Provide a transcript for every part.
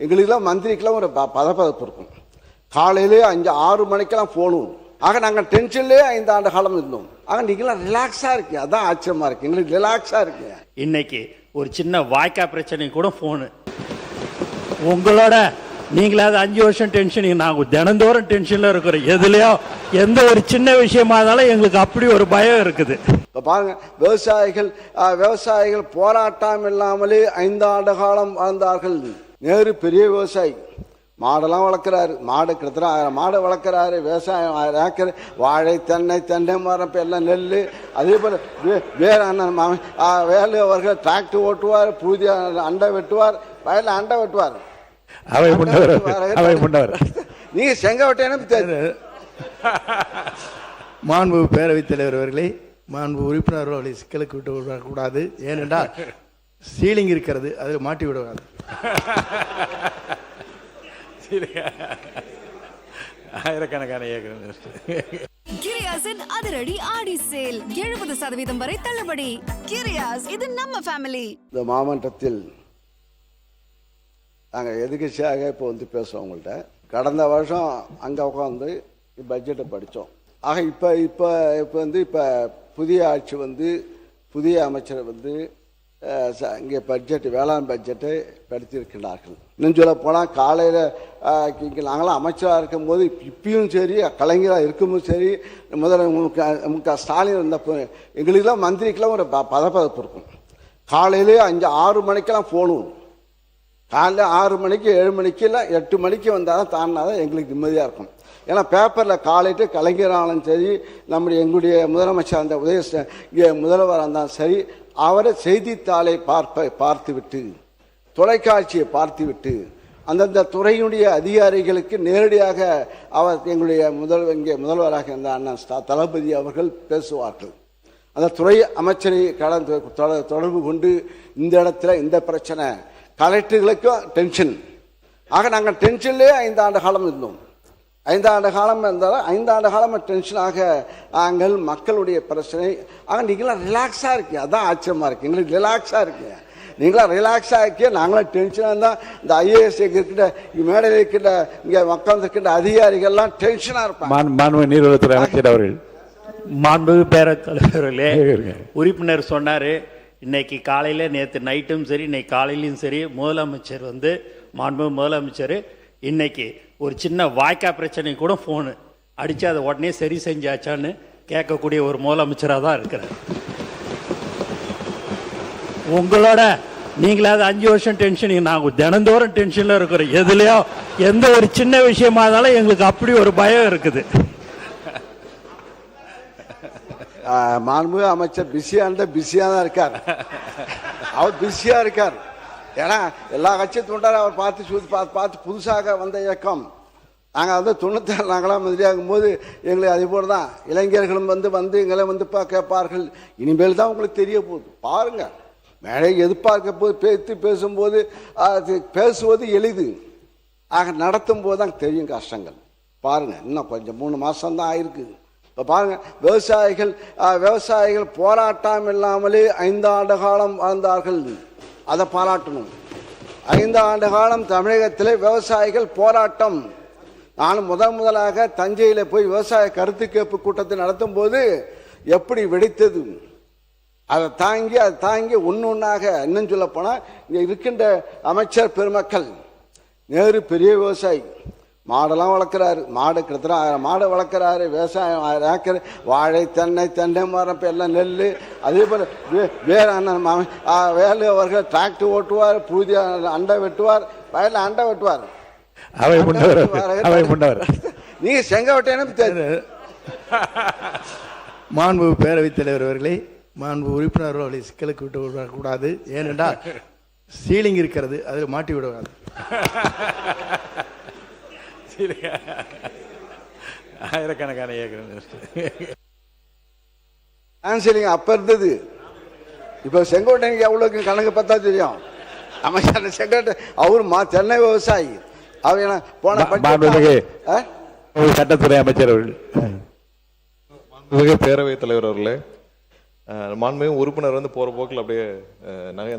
எங்களுக்கெல்லாம் மந்திரிக்கெல்லாம் ஒரு பதப்பதப்பு இருக்கும். காலையிலே 5-6 மணிக்கெல்லாம் போகணும். ஆக நாங்கள் டென்ஷன்லேயே 5 ஆண்டு காலம் இருந்தோம். ஆக நீங்களாம் ரிலாக்ஸாக இருக்கீங்க. அதான் ஆச்சரியமா இருக்கு. எங்களுக்கு ரிலாக்ஸாக இருக்கீங்க. இன்னைக்கு ஒரு சின்ன வாய்க்கா பிரச்சனை கூட ஃபோனு உங்களோட நீங்களாவது 5 வருஷம் டென்ஷன், நாங்கள் தினந்தோறும் டென்ஷனில் இருக்கிறோம். எதுலையோ எந்த ஒரு சின்ன விஷயமா இருந்தாலும் எங்களுக்கு அப்படி ஒரு பயம் இருக்குது. இப்போ பாருங்க, விவசாயிகள் போராட்டம் இல்லாமலே 5 ஆண்டு காலம் வாழ்ந்தார்கள். நேரு பெரிய விவசாயி, மாடெல்லாம் வளர்க்குறாரு. மாடு கிட்டத்தட்ட 1000 மாடு வளர்க்குறாரு. விவசாயம் 1000 ஏக்கர், வாழை, தென்னை மரம், எல்லாம் நெல். அதே போல் வேலு அவர்கள் டிராக்டர் ஓட்டுவார், புதிய அண்டை வெட்டுவார், வயலில் அண்டை வெட்டுவார். நீங்க செங்கோட்டையனும் மாண்பு பேரவைத் தலைவர் அவர்களே, மாண்பு உறுப்பினர் அவர்களை சிக்கலுக்கு விட்டு விடக்கூடாது. ஏனென்றால் சீலிங் இருக்கிறது, அதில் மாட்டி விடுவாங்க. ஆயிரக்கணக்கான ஏக்கர். கிரியாஸின் அதிரடி ஆடி சேல் 70% வரை தள்ளுபடி. கிரியாஸ், இது நம்ம ஃபேமிலி. இந்த மாவட்டத்தில் நாங்கள் எதிர்கட்சியாக இப்போ பேசுவோம் உங்கள்கிட்ட. கடந்த வருஷம் அங்கே உட்காந்து பட்ஜெட்டை படித்தோம். ஆக இப்போ புதிய ஆட்சி புதிய அமைச்சர் இங்கே வேளாண் பட்ஜெட்டை படுத்தியிருக்கிறார்கள். இன்னும் சொல்ல போனால் காலையில் இங்கே நாங்களாம் அமைச்சராக இருக்கும்போது, இப்பயும் சரி, கலைஞராக இருக்கும்போது சரி, முதல்ல முக ஸ்டாலின் இருந்தப்போ எங்களுக்கெல்லாம் மந்திரிக்கெல்லாம் ஒரு பதப்பதப்பு இருக்கும். காலையிலே 5-6 மணிக்கெல்லாம் போகணும். காலையில் 6 மணிக்கு 7 மணிக்கு இல்லை 8 மணிக்கு வந்தால் தான் தாண்டினாதான் எங்களுக்கு நிம்மதியாக இருக்கும். ஏன்னா பேப்பரில் காலையிட்டு கலைஞராலும் சரி, எங்களுடைய முதலமைச்சர் அந்த இங்கே முதல்வராக இருந்தாலும் சரி, அவரை செய்தித்தாளை பார்த்துவிட்டு, தொலைக்காட்சியை பார்த்துவிட்டு, அந்தந்த துறையினுடைய அதிகாரிகளுக்கு நேரடியாக அவர் எங்களுடைய இங்கே முதல்வராக இருந்த அண்ணன் தளபதி அவர்கள் பேசுவார்கள். அந்த துறை அமைச்சரை தொடர்பு கொண்டு இந்த இடத்துல இந்த பிரச்சனை, கலெக்டர்களுக்கும் டென்ஷன். ஆக நாங்கள் டென்ஷன்லேயே 5 ஆண்டு காலம் இருந்தோம். 5 ஆண்டு காலம் இருந்தாலும் 5 ஆண்டு காலம் டென்ஷனாக நாங்கள் மக்களுடைய பிரச்சனை. ஆக நீங்களாம் ரிலாக்ஸாக இருக்கீங்க. அதான் ஆச்சரியமா இருக்கு. எங்களுக்கு ரிலாக்ஸாக இருக்கீங்க. நீங்களாம் ரிலாக்ஸாக இருக்கீங்க. நாங்களாம் டென்ஷனாக இருந்தால் இந்த ஐஏஎஸ் இருக்கின்ற மேடையில் இருக்கின்ற இங்கே மக்கள் இருக்கின்ற அதிகாரிகள்லாம் டென்ஷனாக இருப்பாங்க. மாண்பு நீர்வளத்துறை அமைச்சர் அவர்கள். மாண்பு பேரவைத் தலைவர்களே, உறுப்பினர் சொன்னார், இன்னைக்கு காலையில், நேற்று நைட்டும் சரி, இன்னைக்கு காலையிலையும் சரி, முதலமைச்சர் மாண்பு முதலமைச்சர் இன்னைக்கு ஒரு சின்ன வாய்க்கா பிரச்சனை கூட ஃபோனு அடித்து அதை உடனே சரி செஞ்சாச்சான்னு கேட்கக்கூடிய ஒரு முதலமைச்சராக தான் இருக்கிறார். உங்களோட நீங்களாவது 5 வருஷம் டென்ஷன், நாங்கள் தினந்தோறும் டென்ஷனில் இருக்கிறோம். எதுலையோ எந்த ஒரு சின்ன விஷயமா இருந்தாலும் எங்களுக்கு அப்படி ஒரு பயம் இருக்குது. மாண்பு அமைச்சர் பிஸியாக தான் இருக்கார். அவர் பிஸியாக இருக்கார். ஏன்னா எல்லா கட்சியும் தோன்றார். அவர் பார்த்து புதுசாக வந்த இயக்கம். நாங்கள் 96 நாங்களாம் மந்திரியாகும் போது எங்களுக்கு அதே போல தான் இளைஞர்களும் எங்களை கேட்பார்கள். இனிமேல் தான் உங்களுக்கு தெரிய போகுது. பாருங்க, மேலே எதிர்பார்க்க போது பேசும்போது பேசுவது எளிது. ஆக நடத்தும் போது தான் தெரியும் கஷ்டங்கள். பாருங்க, இன்னும் கொஞ்சம் 3 மாதம் தான் ஆயிருக்கு. இப்போ பாருங்க, விவசாயிகள் போராட்டம் இல்லாமலே 5 ஆண்டு காலம் வாழ்ந்தார்கள். அதை பாராட்டணும். 5 ஆண்டு காலம் தமிழகத்திலே விவசாயிகள் போராட்டம். நான் முதலாக தஞ்சையில் போய் விவசாய கருத்து கேட்பு கூட்டத்தை நடத்தும் போது எப்படி வெடித்தது, அதை தாங்கி ஒன்னொன்னாக. இன்னும் சொல்ல போனால் இங்கே இருக்கின்ற அமைச்சர் பெருமக்கள், நேரு பெரிய விவசாயி, மாடெல்லாம் வளர்க்குறாரு. மாடு கிட்டத்தட்ட 1000 மாடு வளர்க்குறாரு. விவசாயம் 1000 ஏக்கர், வாழை, தென்னை மரம், எல்லாம் நெல். அதே போல் வேலு அவர்கள் டிராக்டர் ஓட்டுவார், புதிய அண்டை வெட்டுவார், வயலில் அண்டை வெட்டுவார். நீங்க செங்கோட்டையனும் மாண்பு பேரவைத் தலைவர் அவர்களே, மாண்பு உறுப்பினர் அவர்களை சிக்கலுக்கு விட்டு விடக்கூடாது. ஏனென்றால் சீலிங் இருக்கிறது, அதில் மாட்டி விடுவாங்க. ஆயிரக்கணக்கான ஏக்கர். அப்ப இருந்தது. இப்ப செங்கோட்டையனுக்கு எவ்வளவு கணக்கு பார்த்தா தெரியும். அமைச்சர் செங்கோட்டை அவரு சென்னை விவசாயி. அவர் போன சட்டத்துறை அமைச்சர் அவர்கள். பேரவைத் தலைவர் அவர்களே, மாண்புமிகு உறுப்பினர் போற போக்கில் அப்படியே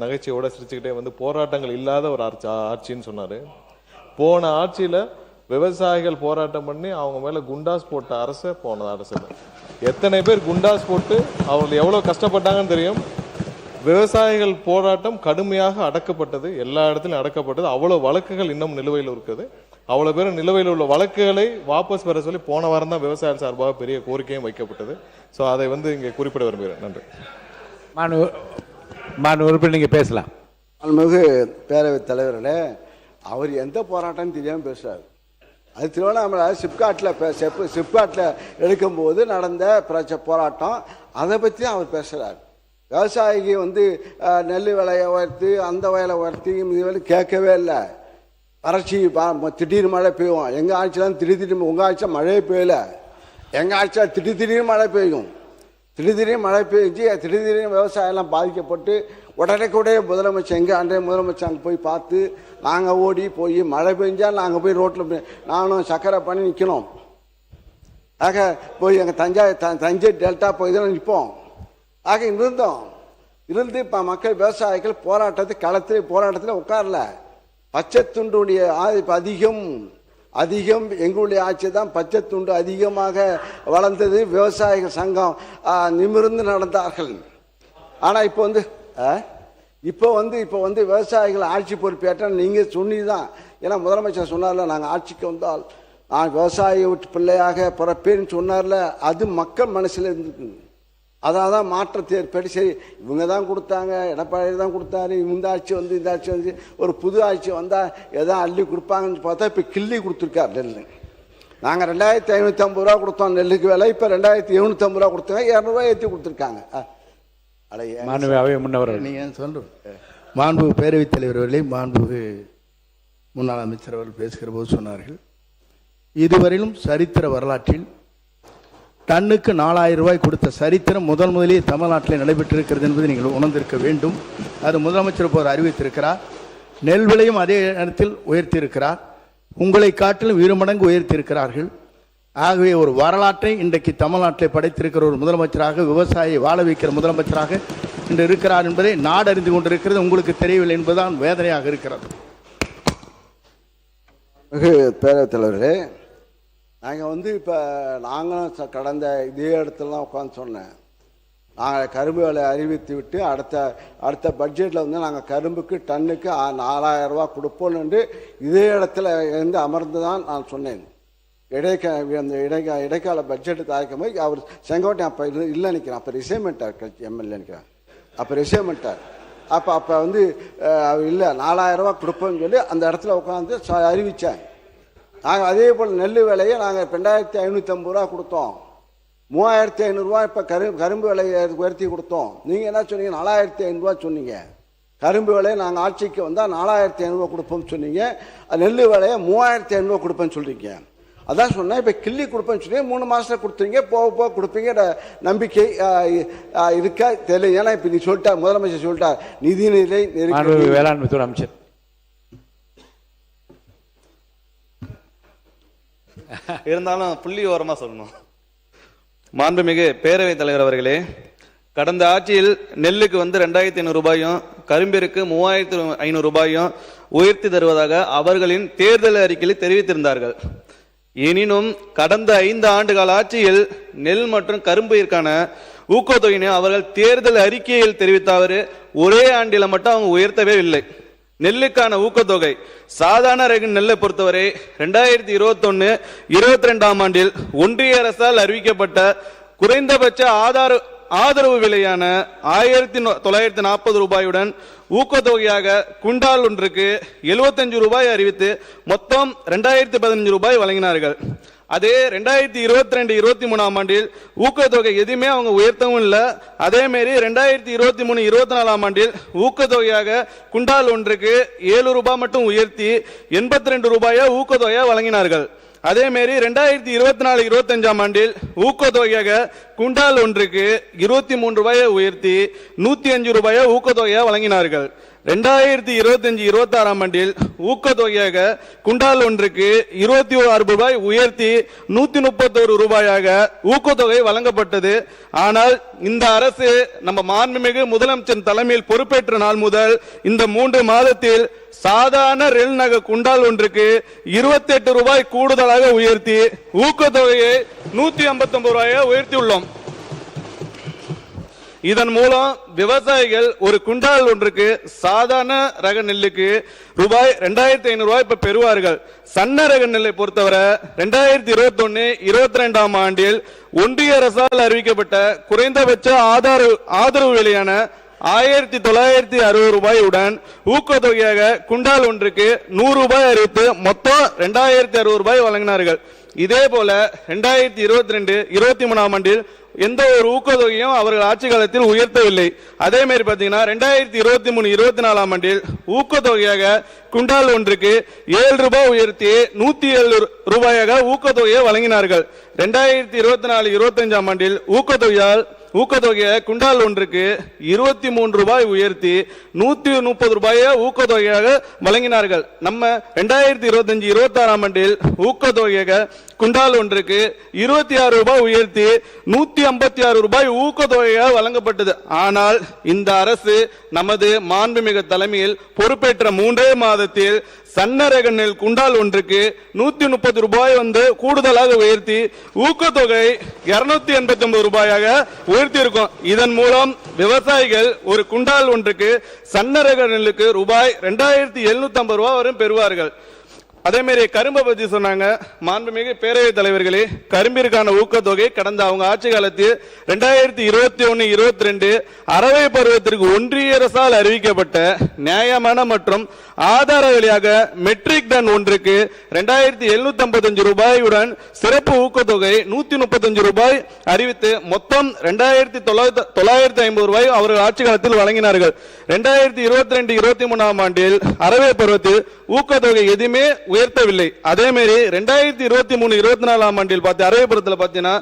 நகைச்சுவையோட சிரிச்சுக்கிட்டே போராட்டங்கள் இல்லாத ஒரு ஆட்சின்னு சொன்னாரு. போன ஆட்சியில விவசாயிகள் போராட்டம் பண்ணி அவங்க மேல குண்டாஸ் போட்ட அரசு போன அரசு. எத்தனை பேர் குண்டாஸ் போட்டு அவங்க எவ்வளவு கஷ்டப்பட்டாங்கன்னு தெரியும். விவசாயிகள் போராட்டம் கடுமையாக அடக்கப்பட்டது, எல்லா இடத்துலையும் அடக்கப்பட்டது. அவ்வளவு வழக்குகள் இன்னும் நிலுவையில் இருக்குது. அவ்வளவு பேர் நிலுவையில் உள்ள வழக்குகளை வாபஸ் பெற சொல்லி போன வாரம் தான் விவசாயிகள் சார்பாக பெரிய கோரிக்கையும் வைக்கப்பட்டது. ஸோ அதை இங்கே குறிப்பிட விரும்புகிறேன். நன்றி. உறுப்பினர் நீங்க பேசலாம். மிகு பேரவைத் தலைவர்களே, அவர் எந்த போராட்டம்னு தெரியாமல் பேசுறாரு. அது திருவண்ணாமலை சிப்காட்டில் எடுக்கும்போது நடந்த போராட்டம், அதை பற்றி அவர் பேசுகிறார். விவசாயிக்கு நெல் விலையை உயர்த்தி அந்த வயலை உயர்த்தி இது கேட்கவே இல்லை. வறட்சி திடீர்னு மழை பெய்யும். எங்கள் ஆட்சியில் திடீர்னு, உங்கள் ஆட்சியில் மழையே பெய்யல. எங்கள் ஆட்சியில் திடீர்னு மழை பெய்யும். திடீர்னு மழை பெய்ஞ்சு திடீர்னு விவசாயம்லாம் பாதிக்கப்பட்டு உடனே முதலமைச்சர், எங்கள் அன்றைய முதலமைச்சர் அங்கே போய் பார்த்து நாங்கள் ஓடி போய் மழை பெஞ்சால் நாங்கள் போய் ரோட்டில் நானும் சக்கரை பண்ணி நிற்கணும். ஆக போய் எங்கள் தஞ்சை டெல்டா போய் தான் நிற்போம். ஆக இருந்து இப்போ மக்கள் விவசாயிகள் போராட்டத்தில் உட்காரல. பச்சை துண்டுடைய அதிகம் எங்களுடைய ஆட்சி தான் பச்சை துண்டு அதிகமாக வளர்ந்தது. விவசாயிகள் சங்கம் நிமிர்ந்து நடந்தார்கள். ஆனால் இப்போ விவசாயிகள் ஆட்சி பொறுப்பேற்ற நீங்கள் சொன்னிதான். ஏன்னா முதலமைச்சர் சொன்னார்ல, நாங்கள் ஆட்சிக்கு வந்தால் நான் விவசாய வீட்டு பிள்ளையாக பிறப்பேன்னு சொன்னார்ல, அது மக்கள் மனசில் இருந்துருக்கு. அதான் தான் மாற்றத்தை ஏற்பட்டு சரி இவங்க தான் கொடுத்தாங்க, எடப்பாடி தான் கொடுத்தாரு, இந்த ஆட்சி இந்த ஆட்சி ஒரு புது ஆட்சி வந்தால் எதாவது அள்ளி கொடுப்பாங்கன்னு பார்த்தா இப்போ கிள்ளி கொடுத்துருக்கார் நெல். நாங்கள் 2550 ரூபா கொடுத்தோம் நெல்லுக்கு விலை, இப்போ 2750 ரூபா கொடுத்தாங்க, 200 ஏற்றி கொடுத்துருக்காங்க. நீங்கள் சொல்கிறோம். மாண்புமிகு பேரவைத் தலைவர் அவர்களே, மாண்புமிகு முன்னாள் அமைச்சர் அவர்கள் பேசுகிற போது சொன்னார்கள், இதுவரையிலும் சரித்திர வரலாற்றில் டன்னுக்கு 4000 ரூபாய் கொடுத்த சரித்திரம் முதலிலே தமிழ்நாட்டில் நடைபெற்றிருக்கிறது என்பதை நீங்கள் உணர்ந்திருக்க வேண்டும். அது முதலமைச்சர் இப்போது அறிவித்திருக்கிறார். நெல் விலையும் அதே நேரத்தில் உயர்த்தியிருக்கிறார். உங்களை காட்டிலும் 2 மடங்கு உயர்த்தியிருக்கிறார்கள். ஆகவே ஒரு வரலாற்றை இன்றைக்கு தமிழ்நாட்டில் படைத்திருக்கிற ஒரு முதலமைச்சராக, விவசாயியை வாழ வைக்கிற முதலமைச்சராக இன்று இருக்கிறார் என்பதை நாடு அறிந்து கொண்டிருக்கிறது. உங்களுக்கு தெரியவில்லை என்பதுதான் வேதனையாக இருக்கிறது. பேரவைத் தலைவர்களே, நாங்கள் இப்போ நாங்களும் கடந்த இதே இடத்துலலாம் உட்காந்து சொன்னேன். நாங்கள் கரும்பு விலை அறிவித்து விட்டு அடுத்த பட்ஜெட்டில் நாங்கள் கரும்புக்கு டன்னுக்கு 4000 ரூபா கொடுப்போம்னு இதே இடத்துல அமர்ந்து தான் நான் சொன்னேன். இடைக்கால பட்ஜெட்டு தயாரிக்கும் போது அவர் செங்கோட்டையன் அப்போ இல்லை நிற்கிறேன், அப்போ ரிசைன்மெண்ட்டார் எம்எல்ஏ நிற்கிறேன், அப்போ ரிசைன்மெண்ட்டார். அப்போ அவர் இல்லை 4000 ரூபா கொடுப்போம்னு சொல்லி அந்த இடத்துல உட்காந்து அறிவித்தேன். நாங்கள் அதே போல் நெல் விலையை நாங்கள் 2550 ரூபா கொடுத்தோம். 3500 ரூபா இப்போ கரும்பு விலையை உயர்த்தி கொடுத்தோம். நீங்கள் என்ன சொன்னீங்க? 4500 ரூபா சொன்னீங்க. கரும்பு விலையை நாங்கள் ஆட்சிக்கு வந்தால் 4500 ரூபா கொடுப்போம்னு சொன்னீங்க. நெல் விலையை 3500 ரூபா கொடுப்பேன்னு சொல்கிறீங்க. அதான் சொன்னேன். இப்போ கிள்ளி கொடுப்பேன்னு சொல்லி 3 மாதத்தில் கொடுத்துருங்க, போக கொடுப்பீங்க நம்பிக்கை இருக்கா தெரியல. ஏன்னா இப்போ நீ சொல்லிட்டார், முதலமைச்சர் சொல்லிட்டார், நிதிநிலை வேளாண்மை துறை அமைச்சர். இருந்தாலும் புள்ளி ஓரமாக சொல்லணும். மாண்புமிகு பேரவைத் தலைவர் அவர்களே, கடந்த ஆட்சியில் நெல்லுக்கு 2500 ரூபாயும் கரும்பிற்கு 3500 ரூபாயும் உயர்த்தி தருவதாக அவர்களின் தேர்தல் அறிக்கையில் தெரிவித்திருந்தார்கள். எனினும் கடந்த 5 ஆண்டுகால ஆட்சியில் நெல் மற்றும் கரும்பிற்கான ஊக்கத்தொகையினை அவர்கள் தேர்தல் அறிக்கையில் தெரிவித்தவர் ஒரே ஆண்டில மட்டும் அவங்க உயர்த்தவே இல்லை. நெல்லுக்கான ஊக்கத்தொகை சாதாரண ரக நெல்லை பொறுத்தவரை 2021-22 ஆண்டில் ஒன்றிய அரசால் அறிவிக்கப்பட்ட குறைந்தபட்ச ஆதரவு விலையான 1940 ரூபாயுடன் ஊக்கத்தொகையாக குண்டால் ஒன்றுக்கு 75 ரூபாய் அறிவித்து மொத்தம் 2015 ரூபாய் வழங்கினார்கள். அதே 2022-23 ஆண்டில் ஊக்கத்தொகை எதுவுமே அவங்க உயர்த்தவும் இல்லை. அதே மாரி 2023-24 ஆண்டில் ஊக்கத்தொகையாக குண்டால் ஒன்றுக்கு 7 ரூபாய் மட்டும் உயர்த்தி 82 ரூபாயை ஊக்கத்தொகையாக வழங்கினார்கள். அதே மாரி 2024-25 ஆண்டில் ஊக்கத்தொகையாக குண்டால் ஒன்றுக்கு 23 ரூபாயை உயர்த்தி 105 ரூபாயை ஊக்கத்தொகையாக வழங்கினார்கள். 2025-26ஆம் ஆண்டில் ஊக்கத்தொகையாக குண்டால் ஒன்றுக்கு 26 ரூபாய் உயர்த்தி 131 ரூபாயாக ஊக்கத்தொகை வழங்கப்பட்டது. ஆனால் இந்த அரசு நம்ம மாண்புமிகு முதலமைச்சர் தலைமையில் பொறுப்பேற்ற நாள் முதல் இந்த 3 மாதத்தில் சாதாரண ரெல் நகை குண்டால் ஒன்றுக்கு 28 ரூபாய் கூடுதலாக உயர்த்தி ஊக்கத்தொகையை 159 ரூபாயை உயர்த்தியுள்ளோம். இதன் மூலம் விவசாயிகள் ஒரு குண்டால் ஒன்றுக்கு சாதாரண ரக நெல்லுக்கு ரூபாய் 2500 ரூபாய் இப்ப பெறுவார்கள். சன்ன ரக நெல்லை பொறுத்தவரை 2021-22ஆம் ஆண்டில் ஒன்றிய அரசால் அறிவிக்கப்பட்ட குறைந்தபட்ச ஆதரவு விலையான 1960 ரூபாயுடன் ஊக்கத்தொகையாக குண்டால் ஒன்றுக்கு 100 ரூபாய் அறிவித்து மொத்தம் 2060 ரூபாய் வழங்கினார்கள். இதே போல 2022-23ஆம் ஆண்டில் எந்த ஒரு ஊக்கத்தொகையும் அவர்கள் ஆட்சி காலத்தில் உயர்த்தவில்லை. அதே மாதிரி பாத்தீங்கன்னா 2023-24ஆம் ஆண்டில் ஊக்கத்தொகையாக குண்டால் ஒன்றுக்கு 7 ரூபாய் உயர்த்தி 107 ரூபாயாக ஊக்கத்தொகையை வழங்கினார்கள். 2024-25ஆம் ஆண்டில் ஊக்கத்தொகையை குண்டால் ஒன்றுக்கு 23 ரூபாய் உயர்த்தி 130 ரூபாயை ஊக்கத்தொகையாக வழங்கினார்கள். நம்ம 2025-26ஆம் ஆண்டில் ஊக்கத்தொகையாக குண்டால் ஒன்றுக்கு 26 ரூபாய் உயர்த்தி 156 ரூபாய் ஊக்கத்தொகையாக வழங்கப்பட்டது. ஆனால் இந்த அரசு நமது மாண்புமிகு தலைமையில் பொறுப்பேற்ற 3 மாதத்தில் சன்ன ரக நெல் குண்டால் ஒன்றுக்கு 130 ரூபாய் கூடுதலாக உயர்த்தி ஊக்கத்தொகை 289 ரூபாயாக உயர்த்தி இருக்கும். இதன் மூலம் விவசாயிகள் ஒரு குண்டால் ஒன்றுக்கு சன்ன ரக நெல்லுக்கு ரூபாய் 2750 ரூபாய் வரை பெறுவார்கள். அதே மாதிரி கரும்பை பத்தி சொன்னாங்க மாண்புமிகு பேரவைத் தலைவர்களே. கரும்பிற்கான ஊக்கத்தொகை கடந்த அவங்க ஆட்சி காலத்தில் 2021-22 அரவை பருவத்திற்கு ஒன்றிய அரசால் அறிவிக்கப்பட்ட நியாயமான மற்றும் ஆதார விலையாக மெட்ரிக் டன் ஒன்றுக்கு 2755 ரூபாயுடன் சிறப்பு ஊக்கத்தொகை 135 ரூபாய் அறிவித்து மொத்தம் 2950 ரூபாய் அவர்கள் ஆட்சி காலத்தில் வழங்கினார்கள். 2022-23ஆம் ஆண்டில் அரவை பருவத்தில் ஊக்கத்தொகை எதுவுமே உயர்த்தவில்லை. அதே மாதிரி 2023-24ஆம் ஆண்டில் அரவை பருவத்தில் பார்த்தீங்கன்னா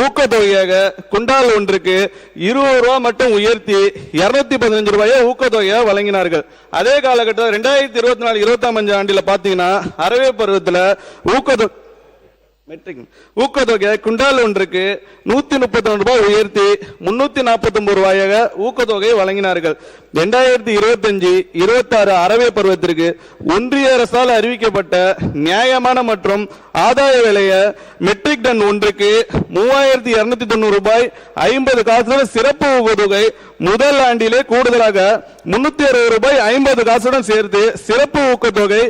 ஊக்கத்தொகையாக குண்டால் ஒன்றுக்கு 20 ரூபாய் மட்டும் உயர்த்தி 215 ரூபாயை ஊக்கத்தொகையாக வழங்கினார்கள். அதே காலகட்டத்தில் 2024-25 ஆண்டில் பார்த்தீங்கன்னா அரவை பருவத்தில் ஊக்கத்தொகை குண்டால் ஒன்றுக்கு 132 ரூபாய் உயர்த்தி 349 ரூபாயாக ஊக்கத்தொகை வழங்கினார்கள். 2025-26 அரவை பருவத்திற்கு ஒன்றிய அரசால் அறிவிக்கப்பட்ட நியாயமான மற்றும் ஆதாய விலைய மெட்ரிக் டன் ஒன்றுக்கு 3290 ரூபாய் 50 காசுடன் சிறப்பு ஊக்கத்தொகை முதல் ஆண்டிலே கூடுதலாக 360 ரூபாய் 50 காசுடன் சேர்த்து சிறப்பு ஊக்கத்தொகை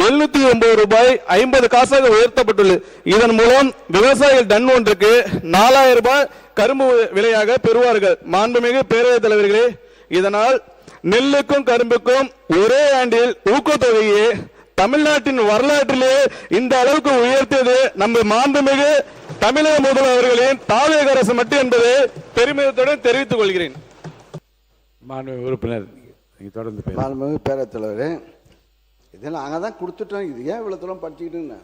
709 ரூபாய் 50 காசாக உயர்த்தப்பட்டுள்ளது. இதன் மூலம் விவசாயிகள் டன் ஒன்றுக்கு 4000 ரூபாய் கரும்பு விலையாக பெறுவார்கள். மாண்புமிகு பேரவைத் தலைவர்களே, இதனால் நெல்லுக்கும் கரும்புக்கும் ஒரே ஆண்டில் ஊக்கத்தொகையை தமிழ்நாட்டின் வரலாற்றிலே இந்த அளவுக்கு உயர்த்தியது நம்ம மாண்புமிகு தமிழக முதல்வர்களின் தாவேக அரசு மட்டும் என்பதை பெருமிதத்துடன் தெரிவித்துக் கொள்கிறேன். மாண்புமிகு உறுப்பினர் தொடர்ந்து மாண்புமிகு பேரவைத் தலைவரே, இதை நாங்கள் தான் கொடுத்துட்டோம். இது ஏன் இவ்வளோ தூரம் படிச்சுக்கிட்டுன்னு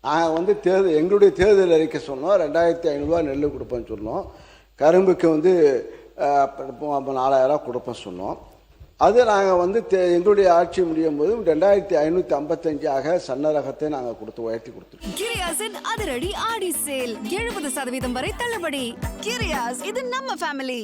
நாங்கள் எங்களுடைய தேர்தல் அறிக்கை சொன்னோம் 2500 ரூபா நெல் கொடுப்போம்னு சொன்னோம். கரும்புக்கு 4000 கொடுப்போம் சொன்னோம். அது நாங்கள் எங்களுடைய ஆட்சி முடியும் போது 2555 சன்ன ரகத்தை நாங்கள் உயர்த்தி கொடுத்துருக்கோம். கிரியாஸின் அதிரடி ஆடி சேல் 70% வரை தள்ளுபடி. கிரியாஸ், இது நம்ம ஃபேமிலி.